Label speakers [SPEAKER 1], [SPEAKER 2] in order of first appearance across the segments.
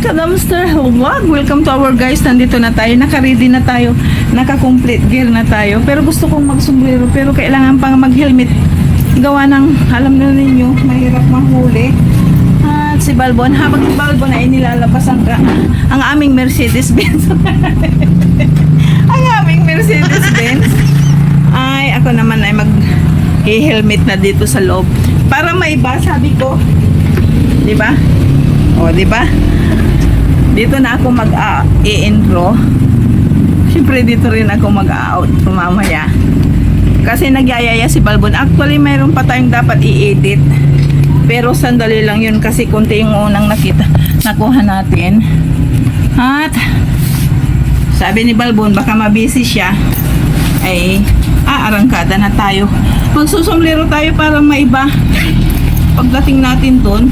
[SPEAKER 1] Kadamster Vlog. Welcome to our guys. Nandito na tayo. Naka-ready na tayo. Naka-complete gear na tayo. Pero gusto kong magsombrero. Pero kailangan pang mag-helmet. Gawa ng, alam na ninyo, mahirap mahuli. At si Balbon, habang si Balbon ay nilalabas ang aming Mercedes-Benz. Ang aming Mercedes-Benz. Ay, ako naman ay mag-helmet na dito sa loob. Para maiba, sabi ko. Diba? O, diba? Dito na ako mag-i-intro. Siyempre dito rin ako mag-out mamaya. Kasi nagyayaya si Balbon. Actually, mayroon pa tayong dapat i-edit. Pero sandali lang yun kasi konti yung unang nakuha natin. At sabi ni Balbon, baka mabisi siya. Ay, arangkada na tayo. Magsusumlero tayo para maiba. Pagdating natin dun,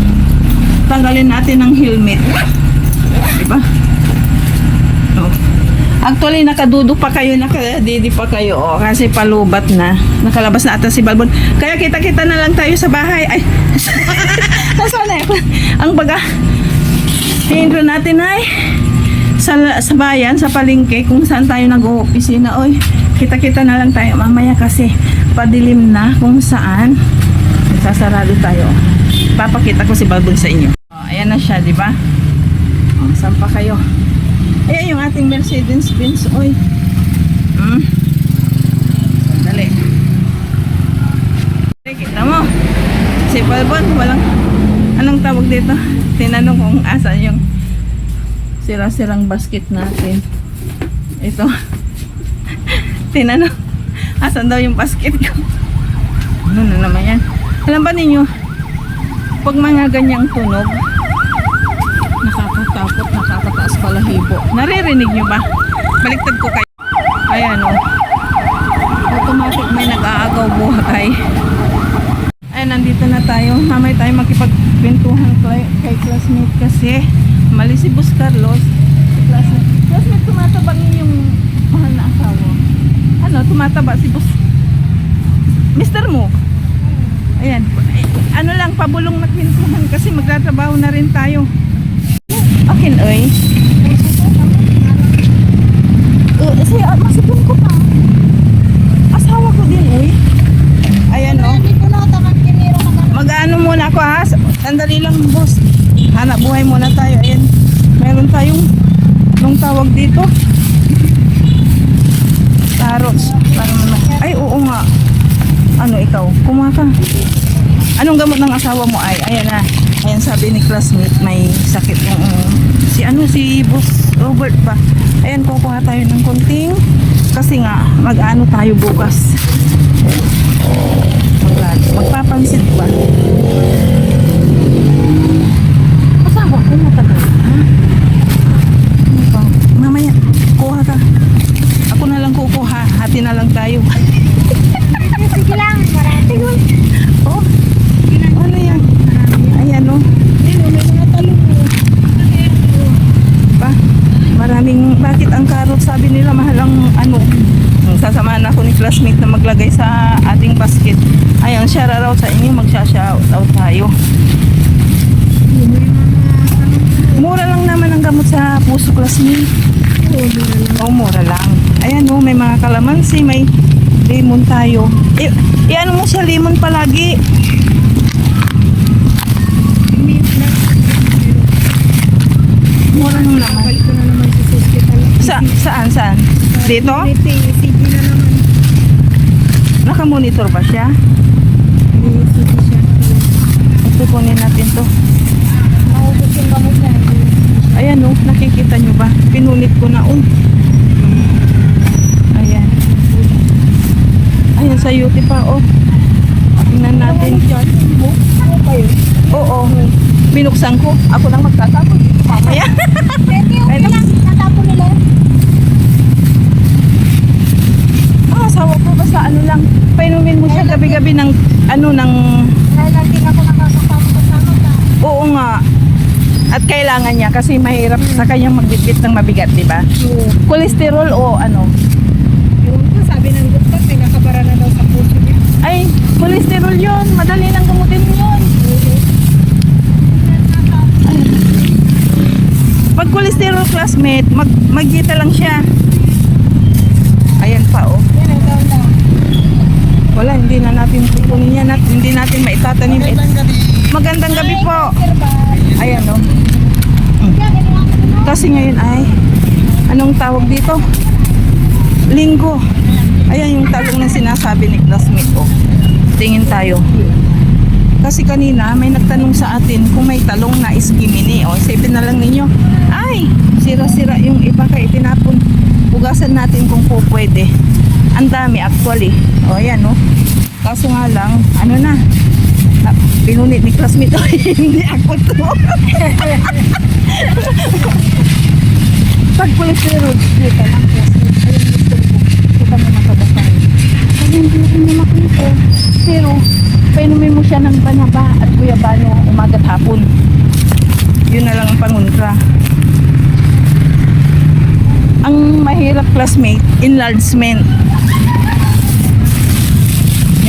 [SPEAKER 1] tanggalin natin ang helmet. Diba? Oh. Actually, nakadudok pa kayo, nakadidi pa kayo. Oh, kasi palubat na. Nakalabas na ata si Balbon. Kaya kita-kita na lang tayo sa bahay. Ay, nasaan na ang baga. Intro natin ay sa bayan, sa palengke, kung saan tayo nag-o-opisina. Oy, kita-kita na lang tayo mamaya kasi padilim na kung saan. Sasarado tayo. Papakita ko si Balbon sa inyo. Oh, ayan na siya, di ba? Oh, saan pa kayo? Ayan yung ating Mercedes-Benz. Oy. Sandali. Kita mo. Si Balbon, walang anong tawag dito? Tinanong kung asan yung sira-sirang basket natin. Ito. Tinanong asan daw yung basket ko. Ano na naman yan? Alam ba ninyo, pag mga ganyang tunog, nakakatakot, nakakataas balahibo. Naririnig nyo ba? Baliktad ko kayo. Ayan o. Automatic may nag-aagaw buhay. Ayan, nandito na tayo. Mamay tayo makipagpintuhan kay classmate kasi mali si Boss Carlos. Si classmate, tumataba yung mahal na asawa. Ano, tumataba si Boss Mr. Mo. Ayan. Ano lang, pabulong na pintuhan kasi magtatrabaho na rin tayo. Akin, oy. Siya, masipin ko pa. Asawa ko din, oy. Ayan, o. Mag-ano muna ako, ha? Sandali lang, boss. Hanap buhay muna tayo. Ayan. Meron tayong nung tawag dito. Carrots. Ay, oo nga. Ano, ikaw? Kumuha ka. Anong gamot ng asawa mo ay? Ayan na. Ayan, sabi ni classmate, may sakit yung si Boss Robert pa. Ayan, kukuha tayo ng konting kasi nga, mag-ano tayo bukas. Magpapansit ba? Asawa ko matagal. Ha? Mamaya, kuha ka. Ako na lang kukuha. Hati na lang tayo.
[SPEAKER 2] Sige lang, marami.
[SPEAKER 1] Oh, ano yan? Ayan o. Bakit ang carrot sabi nila mahal ang ano? Sasamahan ako ni classmate na maglagay sa ating basket. Ayan, share out sa inyo, magsha-shout out tayo. Mura lang naman ang gamot sa puso, classmate. Mura lang. Ayan o, may mga kalamansi, may lemon tayo. Ano mo siya, lemon palagi. Mura lang naman.
[SPEAKER 2] Balik ko na naman sa hospital.
[SPEAKER 1] Saan? Dito?
[SPEAKER 2] CG na naman.
[SPEAKER 1] Nakamonitor ba siya?
[SPEAKER 2] CG siya.
[SPEAKER 1] Ito, kunin natin to.
[SPEAKER 2] Maubos yung gamot niya.
[SPEAKER 1] Ayan o, nakikita nyo ba? Pinunit ko na o. Ayan. Ayan, sa UT pa o. Tingnan natin. Oo. Binuksan ko. Ako lang magtatapon. Mamaya.
[SPEAKER 2] Okay lang, natapon nila.
[SPEAKER 1] Asawa ko basta ano lang. Painumin mo siya gabi-gabi ng
[SPEAKER 2] Dahil lang din ako nakakasama ka.
[SPEAKER 1] Oo nga. At kailangan niya kasi mahirap sa kanyang magbitbit ng mabigat, di ba? Cholesterol o ano?
[SPEAKER 2] Yung sabi ng doktor, pinakabara na daw sa puso niya.
[SPEAKER 1] Ay, cholesterol yun. Madali lang gamutin yun. classmate, magkita lang siya. Ayan pa, oh.
[SPEAKER 2] Yan ang taon lang.
[SPEAKER 1] Wala, hindi na natin kukunin yan at hindi natin maitatanim. Magandang gabi po. Ayan, oh. Kasi ngayon ay, anong tawag dito? Linggo. Ayan yung talong na sinasabi ni classmate, oh. Tingin tayo. Kasi kanina may nagtanong sa atin kung may talong na iskimini. O, isipin na lang ninyo. Ay, sira-sira yung iba kaya itinapon. Hugasan natin kung po pwede. Ang dami actually. O, ayan o. Kaso nga lang, ano na. Pinunit ni classmate. Hindi ako to. Pag cholesterol, kita lang classmate. Ayun gusto ko. Kita mo nakabasay. Kasi hindi rin na makita. Pero, painumin mo siya ng banaba at guyabano umaga't hapon. Yun na lang ang panguntra. Ang mahirap classmate, enlargement.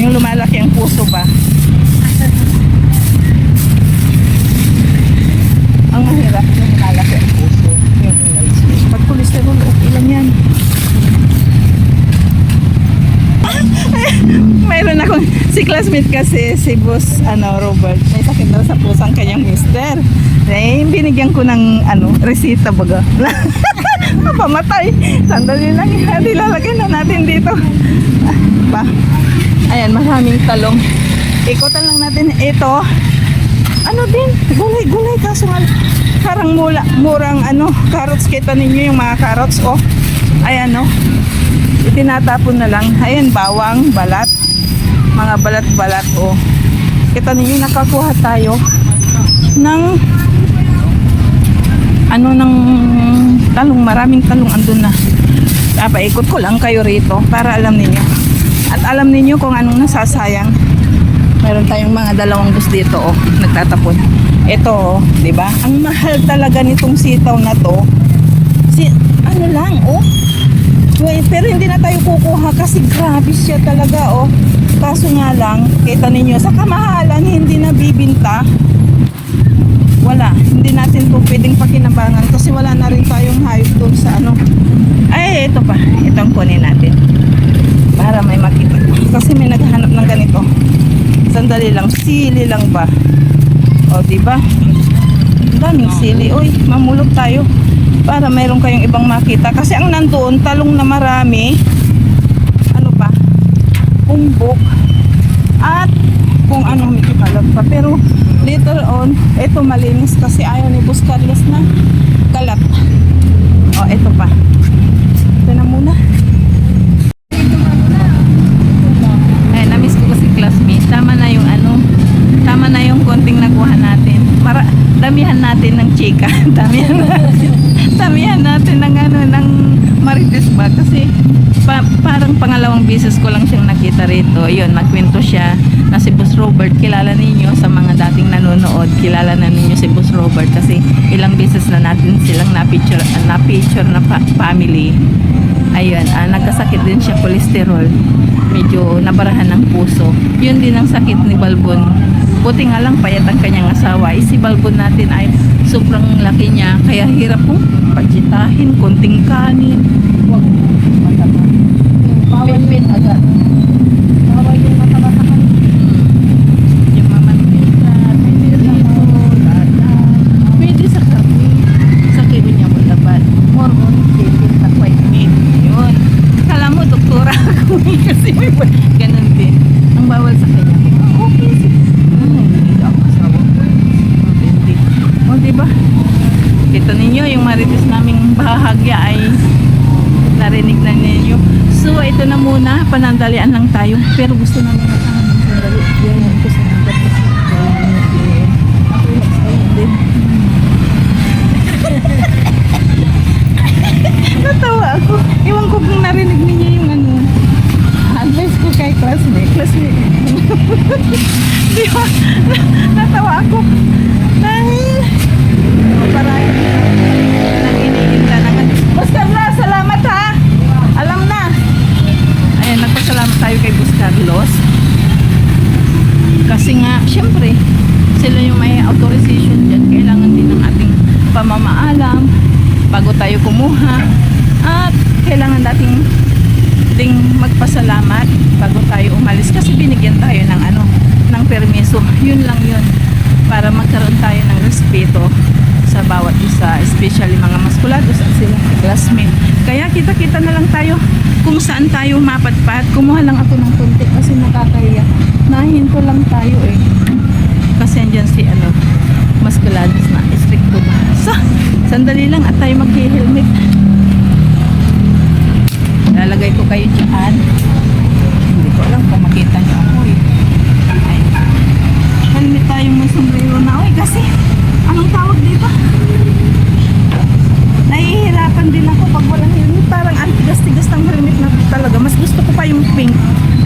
[SPEAKER 1] Yung lumalaki ang puso ba? Ang mahirap yung lumalaki ang puso. Yung enlargement. Pag cholesterol, okay lang yan. Mayroon akong si classmate kasi si boss Robert may sakit daw sa puso ang kanyang mister. Binigyan ko ng resita baga. Pamatay. Sandali lang. Lalagyan na natin dito. Ayan, maraming talong. Ikutan lang natin ito. Din, gulay kaso nga parang murang carrots. Kita ninyo yung mga carrots, oh. Ayan, oh. Itinatapon na lang. Ayan, bawang, balat. Mga balat-balat, oh. Kita ninyo, nakakuha tayo ng ng talong. Maraming talong andun na. Paikot ko lang kayo rito para alam ninyo. At alam ninyo kung anong nasasayang. Meron tayong mga dalawang bus dito, oh. Nagtatapon. Ito, oh. Diba? Ang mahal talaga nitong sitaw na to. Oh. Pero hindi na tayo kukuha kasi grabe siya talaga, oh. Kaso nga lang, kita ninyo, sa kamahalan hindi na bibinta. Wala, hindi natin po pwedeng pakinabangan kasi wala na rin tayong hayop doon sa Ay, ito pa, itong kunin natin para may makita. Kasi may naghahanap ng ganito. Sandali lang, sili lang ba? O, diba? Ang daming sili. Uy, mamulot tayo para mayroon kayong ibang makita. Kasi ang nandoon, talong na marami. Umbok. At kung anong may kalat pa. Pero later on, ito malinis kasi ayaw ni Boss Carlos na kalat. O, ito pa. Ito na muna. Ay, namiss ko kasi classmate. Tama na yung tama na yung konting nakuha natin. Para damihan natin ng chika. Damihan natin ng ng marites ba kasi parang pangalawang beses ko lang siyang nakita rito. Ayun, magkwento siya na si Boss Robert. Kilala ninyo sa mga dating nanonood. Kilala na ninyo si Boss Robert kasi ilang beses na natin silang na-picture na family. Ayun, nagkasakit din siya cholesterol. Medyo nabarahan ng puso. Yun din ang sakit ni Balbon. Buti nga lang payat ang kanyang asawa. Si Balbon natin ay sobrang laki niya. Kaya hirap pong pagsitahin, konting kanin. Huwag mataba. Pin agad.
[SPEAKER 2] Bawal yung mataba sa kanila.
[SPEAKER 1] Yung mamantika, pwede rito, pwede sa kape. Sa kape niya mo dapat. More on kape sa white meat. Yun. Kala mo, doktora ako. Kasi ganun din. Ang bawal sa kanya. Okay. Hindi ako asawa ko. Hindi. O, diba? Ito ninyo, yung marites naming bahagya ay narinig na ninyo. So, ito na muna. Panandalian lang tayo. Pero gusto namin na sandali. Yan ko sa nagat kasi. Ako yung excited din. Natawa ako. Iwan ko kung narinig ninyo yung advice ko kay classmate. Di ba? Natawa ako. Dahil parang nang iniinda na. Boss Carlos, salamat ha. Alam na. Ayan, nagpasalamat tayo kay Boss Carlos. Kasi nga, syempre, sila yung may authorization dyan. Kailangan din ng ating pamamaalam. bago tayo kumuha. At kailangan nating ding magpasalamat bago tayo umalis kasi binigyan tayo ng ng permiso. Yun lang yun, para magkaroon tayo ng respeto sa bawat isa, especially mga maskulados at sila classmate. Kaya kita-kita na lang tayo kung saan tayo mapadpad. Kumuha lang ako ng konti kasi nakakahiya. Nahinto lang tayo eh. Kasi andyan si maskulados na stricto ba. So, sandali lang at tayo mag-helmet. Lalagay ko kayo dyan. Hindi ko alam kung makita nyo ako eh. Ay, helmet tayo, may sombrero na. Uy, kasi anong tawag dito? Nahihirapan din ako pag walang helmet. Parang antigas-tigas ng helmet na talaga. Mas gusto ko pa yung pink.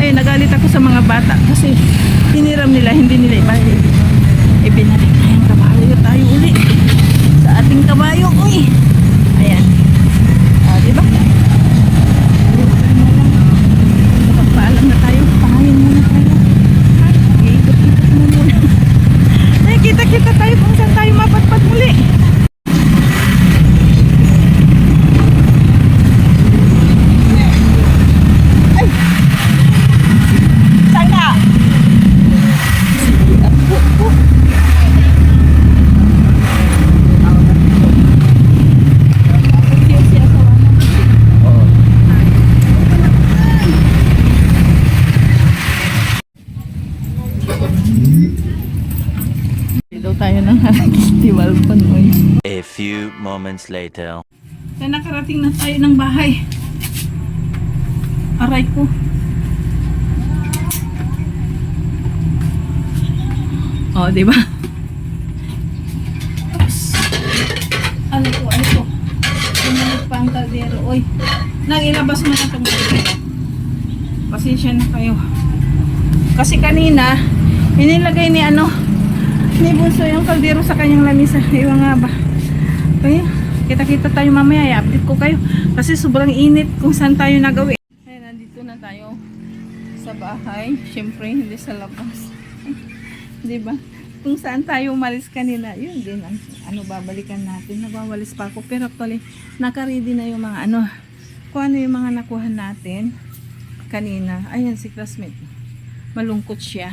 [SPEAKER 1] Ay, nagalit ako sa mga bata kasi hiniram nila, hindi nila ibinalik. Ayan, kabayo tayo uli sa ating kabayo. Uy, ayan. Diba? Paalam na tayo. Pangayin muna tayo. Ikot-ikot mo muna. Ay, kita-kita tayo kung saan tayo mapatpat muli. Ay! Sana! Daw tayo ng festival panoy.
[SPEAKER 3] A few moments later.
[SPEAKER 1] Kaya nakarating na tayo ng bahay. Aray ko. Oh, di ba? Oops. Ano ko? Pinalik pa ang kaldero. Oy, nagilabas mo na itong kaldero. Pasensya na kayo. Kasi kanina, inilagay ni ni Bunso yung kaldero sa kanyang lamisa. Iwan nga ba? Kaya, kita-kita tayo mamaya. I-update ko kayo. Kasi sobrang init kung saan tayo nagawi. Ayan, nandito na tayo sa bahay. Siyempre, hindi sa labas. Diba? Kung saan tayo umalis kanina, yun din ang babalikan natin. Nagwawalis pa ako. Pero actually, naka-ready na yung mga kung ano yung mga nakuha natin kanina. Ayan, si classmate. Malungkot siya.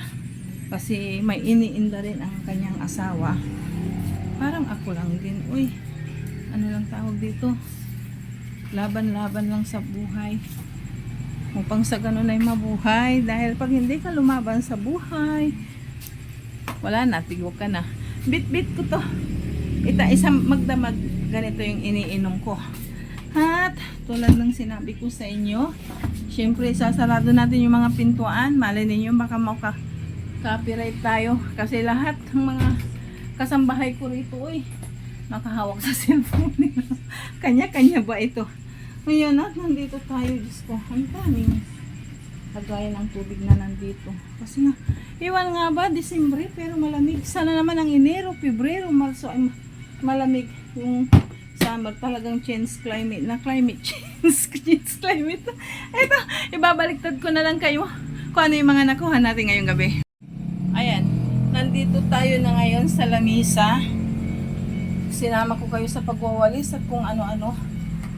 [SPEAKER 1] Kasi may iniinda rin ang kanyang asawa. Parang ako lang din. Uy, ano lang tawag dito? Laban-laban lang sa buhay. Upang sa ganun ay mabuhay. Dahil pag hindi ka lumaban sa buhay, wala na, tigo ka na. Bit-bit ko to. Isang magdamag. Ganito yung iniinom ko. At tulad ng sinabi ko sa inyo, syempre sasarado natin yung mga pintuan. Malay ninyo baka copyright tayo kasi lahat ng mga kasambahay ko rito nakahawak sa cellphone nila. Kanya-kanya ba ito? Ngayon at nandito tayo, Diyos ko, ang daming lagay ng tubig na nandito kasi nga, iwan nga ba Disyembre pero malamig. Sana naman ang Enero, Pebrero, Marso ay malamig. Yung summer talagang change climate na climate change climate. Ito, ibabaliktad ko na lang kayo kung ano yung mga nakuha natin ngayong gabi. Ayan, nandito tayo na ngayon sa lamisa. Sinama ko kayo sa pagwawalis at kung ano-ano.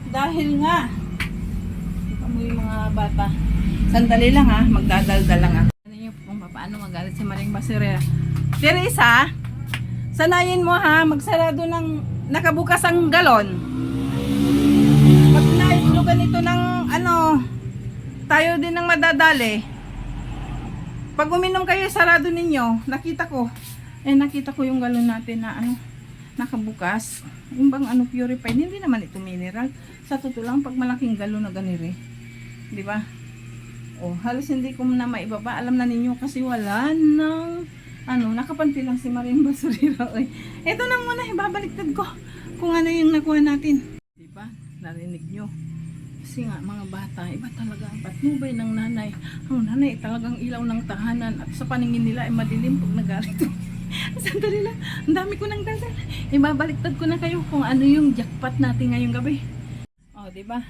[SPEAKER 1] Dahil nga, ito mo yung mga bata. Sandali lang ha, magdadaldal lang ako. Ano nyo kung paano magalit si Maring Basurera. Teresa, sanayin mo ha, magsarado ng nakabukas ang galon. Pag naitlugan ito ng tayo din ng madadali. Pag uminom kayo, sarado ninyo. Nakita ko yung galon natin na nakabukas. Yung bang purified, hindi naman ito mineral. Sa totoo lang, pag malaking galon na ganire. Di ba? Oh, halos hindi ko na maibaba. Alam na ninyo kasi wala nang nakapanti lang si Maring Basurera. Ito na muna, ibabaliktad ko kung ano yung nakuha natin. Di ba? Narinig nyo. Kasi nga, mga bata, iba talaga ang patnubay ng nanay. Ang nanay talagang ilaw ng tahanan at sa paningin nila ay madilim pag nagalit. Sandali lang, ang dami ko ng dasal. Ibabaliktad ko na kayo kung ano yung jackpot natin ngayong gabi. O, diba?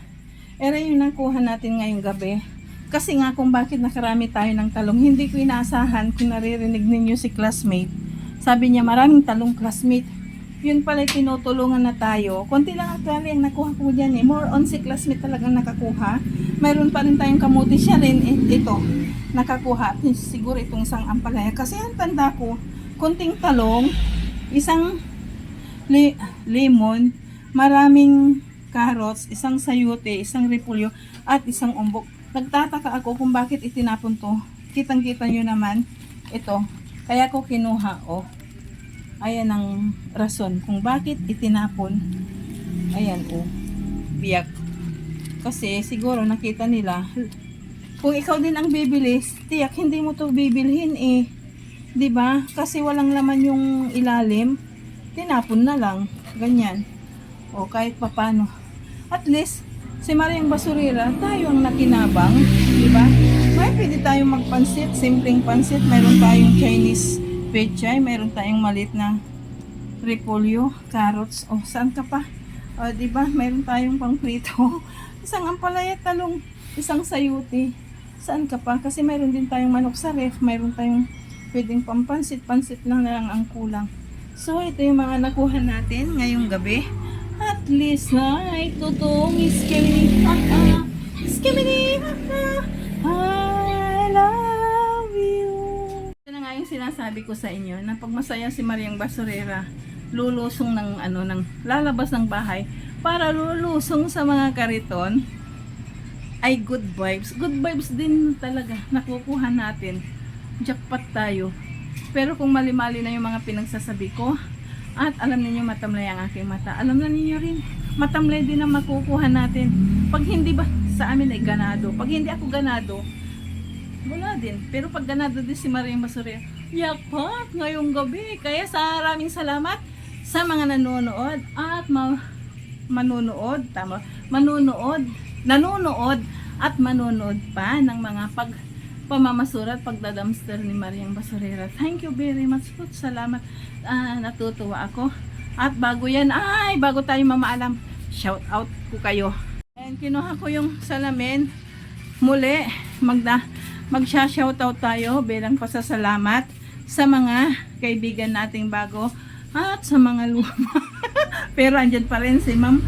[SPEAKER 1] Era yung nakuha natin ngayong gabi. Kasi nga kung bakit nakarami tayo ng talong, hindi ko inaasahan kung naririnig ninyo si classmate. Sabi niya maraming talong classmate. yun pala tinutulungan na tayo. Konti lang actually ang nakuha ko dyan eh. More on si classmate talagang nakakuha. Mayroon pa rin tayong kamuti siya rin ito. Nakakuha. Siguro itong isang ampalaya. Kasi ang tanda ko, konting talong, isang lemon, maraming carrots, isang sayote, isang repolyo, at isang umbok. Nagtataka ako kung bakit itinapon to. Kitang-kita nyo naman ito. Kaya ko kinuha, oh. Ayan ang rason kung bakit itinapon. Ayan, oh. Biyak. Kasi siguro nakita nila, kung ikaw din ang bibili, tiyak hindi mo to bibilhin eh. 'Di ba? Kasi walang laman yung ilalim. Tinapon na lang. Ganyan. O kahit papano. At least, si Mariang Basurera, tayo ang nakinabang. 'Di ba? May pwede tayong magpansit, simpleng pansit. Mayroon tayong Chinese pechay, mayroon tayong maliit na repolyo, carrots, o saan ka pa? O, di ba? Mayroon tayong pangprito, isang ampalaya, talong, isang sayuti. Saan ka pa? Kasi mayroon din tayong manok sa ref, mayroon tayong pwedeng pampansit, pansit lang na lang ang kulang. So, ito yung mga nakuha natin ngayong gabi. At least, ay, totoong iskimini, iskimini, I love you. Ito na nga yung sinasabi ko sa inyo, na pag masaya si Mariang Basurera, lulusong ng lalabas ng bahay para lulusong sa mga kariton, ay good vibes. Good vibes din talaga nakukuha natin. Jackpot tayo. Pero kung mali-mali na yung mga pinagsasabi ko, at alam niyo matamlay ang aking mata, alam na niyo rin, matamlay din ang makukuha natin. Pag hindi ba sa amin ay ganado, pag hindi ako ganado, wala din. Pero pag ganado din si Mariang Basurera, jackpot ngayong gabi. Kaya sa maraming salamat sa mga nanonood at nanonood at manonood pa ng mga pamamasura at pagdadamster ni Mariang Basurera. Thank you very much po. Salamat. Natutuwa ako. At bago tayo mamaalam, shout out ko kayo. And kinuha ko yung salamin. Muli, magsha-shoutout tayo bilang pasasalamat sa mga kaibigan nating bago at sa mga luma. Pero andyan pa rin si Ma'am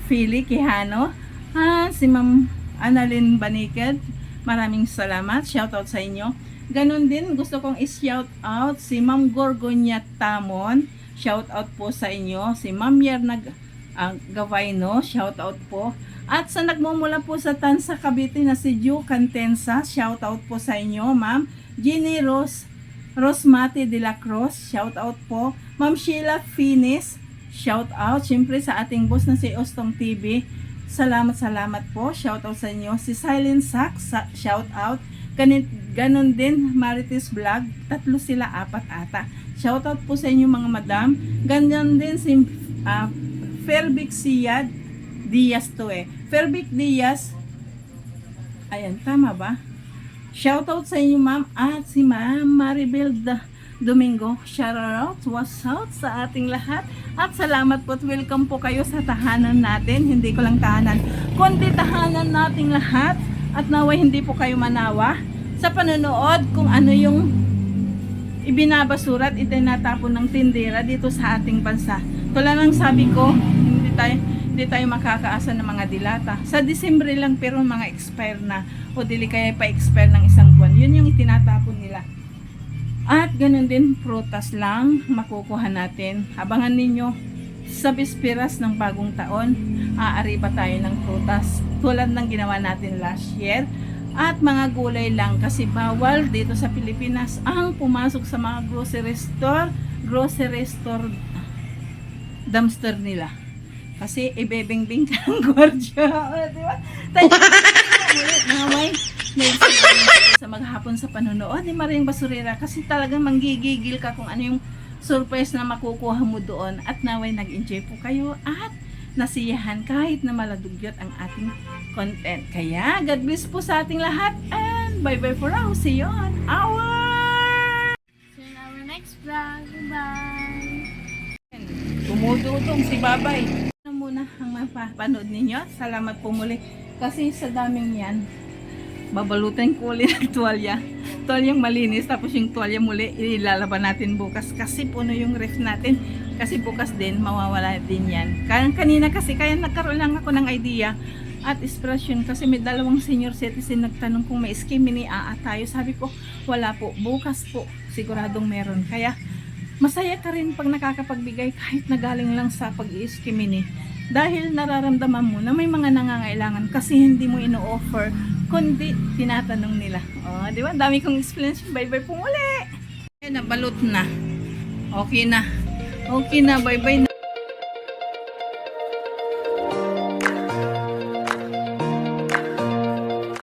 [SPEAKER 1] Philly Quijano, si Ma'am Annalyn Baniked. Maraming salamat. Shoutout sa inyo. Ganon din, gusto kong i-shoutout si Ma'am Gorgonya Tamon. Shoutout po sa inyo. Si Ma'am Yerna Gavayno. Shoutout po. At sa nagmumula po sa Tansa Cavite na si Ju Cantensa, shout out po sa inyo, Ma'am Ginny Rosmati de la Cruz, shout out po. Ma'am Sheila Finis, shout out. Siyempre sa ating boss na si Ostong TV, salamat po, shout out sa inyo. Si Silent Sax, shout out. Ganon din Marites Vlog, 3 sila, 4 ata. Shout out po sa inyo mga madam. Ganon din si Ferbic Siyad Diaz to eh. Ferbic Diaz. Ayan, tama ba? Shoutout sa inyo ma'am at si Ma'am Maribel Domingo. Shoutout, what's out sa ating lahat. At salamat po at welcome po kayo sa tahanan natin. Hindi ko lang tahanan, kundi tahanan nating lahat. At naway hindi po kayo manawa sa panonood kung ano yung ibinabasura at itinatapon ng tindera dito sa ating bansa. Tulad ng sabi ko, hindi tayo makakaasa ng mga dilata. Sa Disyembre lang pero mga expire na o dili kaya pa-expire ng isang buwan. Yun yung itinatapon nila. At ganun din, prutas lang makukuha natin. Abangan ninyo sa bisperas ng bagong taon, aariba tayo ng prutas tulad ng ginawa natin last year. At mga gulay lang kasi bawal dito sa Pilipinas ang pumasok sa mga grocery store dumpster nila. Kasi ibebing-bing ka ng gwardiya. Di ba? Sa maghapon sa panonood ni Mariang Basurera kasi talagang manggigigil ka kung ano yung surprise na makukuha mo doon. At naway nag-enjoy po kayo at nasiyahan kahit na maladugyot ang ating content. Kaya God bless po sa ating lahat and bye-bye for now. See you on our
[SPEAKER 2] next vlog. Bye!
[SPEAKER 1] Tumudutong si Babay. Muna ang mapapanood ninyo. Salamat po muli. Kasi sa daming yan, babalutin ko ulit ng tuwalya. tuwalyang malinis, tapos yung tuwalya muli ilalaban natin bukas kasi puno yung ref natin. Kasi bukas din mawawala din yan. Kanina kasi kaya nagkaroon lang ako ng idea at inspirasyon kasi may dalawang senior citizen nagtanong kung may scheme ni AA tayo. Sabi ko wala po, bukas po siguradong meron. Kaya masaya ka rin pag nakakapagbigay kahit na galing lang sa pag-i-scheme ni. Dahil nararamdaman mo na may mga nangangailangan kasi hindi mo ino-offer kundi tinatanong nila. Oh, di ba? Dami kong explanation. Bye-bye po muli. Ayan, nabalot na. Okay na. Okay na. Bye-bye na.